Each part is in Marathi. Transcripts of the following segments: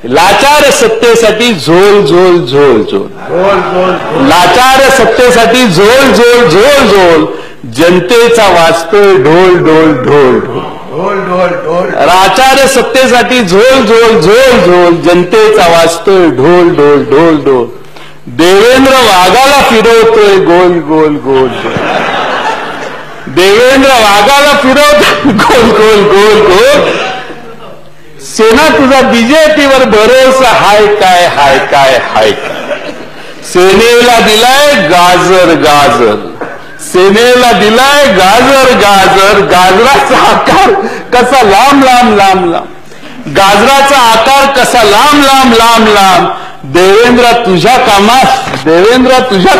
लाचार सत्तेसाठी झोल झोल झोल झोल, लाचार सत्तेसाठी झोल झोल झोल झोल, जनतेचा वाजतोय ढोल ढोल ढोल ढोल, लाचार सत्तेसाठी झोल झोल झोल झोल, जनतेचा वाजतोय ढोल ढोल ढोल ढोल, देवेंद्र वाघाला फिरवतोय गोल गोल गोल, देवेंद्र वाघाला फिरवतोय गोल गोल गोल गोल, सेना तुझा बीजेपीवर भरोसा हाय काय हाय काय हाय काय, सेनेला दिलाय गाजर गाजर, सेनेला दिलाय गाजर गाजर, गाजराचा आकार कसा लांब लांब लांब लांब, गाजराचा आकार कसा लांब लांब लांब लांब, देवेंद्र तुझ्या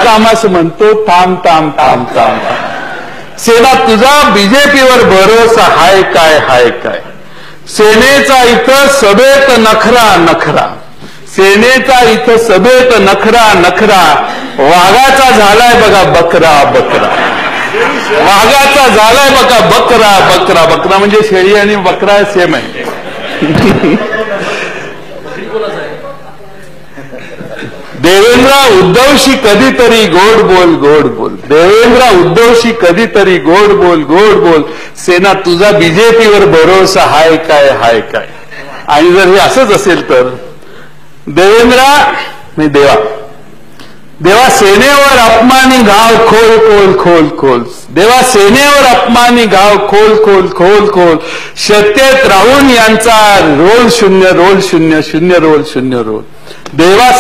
कामास म्हणतो थांब थांब थांब थांब, सेना तुझा बीजेपीवर भरोसा हाय काय हाय काय, सेनेचा इथं सभेत नखरा नखरा, सेनेचा इथं सभेत नखरा नखरा, वाघाचा झालाय बघा बकरा बकरा, वाघाचा झालाय बघा बकरा बकरा, बकरा म्हणजे शेळी आणि बकरा सेम आहे. देवेंद्र उद्धवशी कधीतरी गोड बोल गोड बोल, देवेंद्र उद्धवशी कधीतरी गोड बोल गोड बोल, सेना तुझा बीजेपीवर भरोसा हाय काय हाय काय. आणि जर हे असंच असेल तर देवेंद्र देवा सेनेवर अपमानी घाव खोल खोल खोल खोल, देवा सेनेवर अपमानी घाव खोल खोल खोल खोल, सत्तेत राहून यांचा रोल शून्य शून्य रोल शून्य रोल, देवा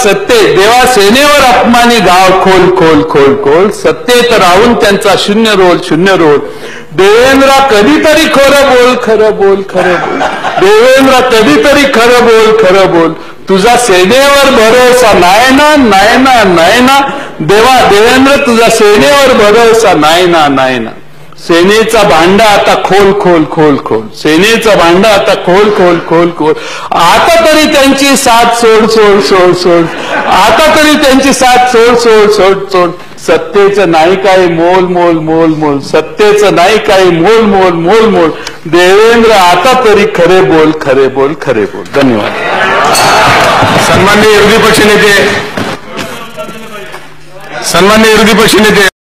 सेनेवर अपमानी घाव खोल खोल खोल खोल, सत्तेत राहून त्यांचा शून्य रोल, देवेंद्र कधीतरी खरं बोल खरं बोल खरं बोल, देवेंद्र कधीतरी खरं बोल, तुझा सेनेवर भरोसा नाही ना नाही ना नाही ना, देवेंद्र तुझा सेनेवर भरोसा नाही ना नाही ना, सेनेचा भांडा आता खोल खोल खोल खोल, सेनेचा भांडा आता खोल खोल खोल खोल, आता तरी त्यांची साथ सोड सोड सोड सोड, आता तरी त्यांची साथ सोड सोड सोड सोड, सत्तेचं नाही काही मोल मोल मोल मोल, सत्तेचं नाही काही मोल मोल मोल मोल, देवेंद्र आता तरी खरे बोल खरे बोल खरे बोल. धन्यवाद. सन्माननीय विरोधी पक्षनेते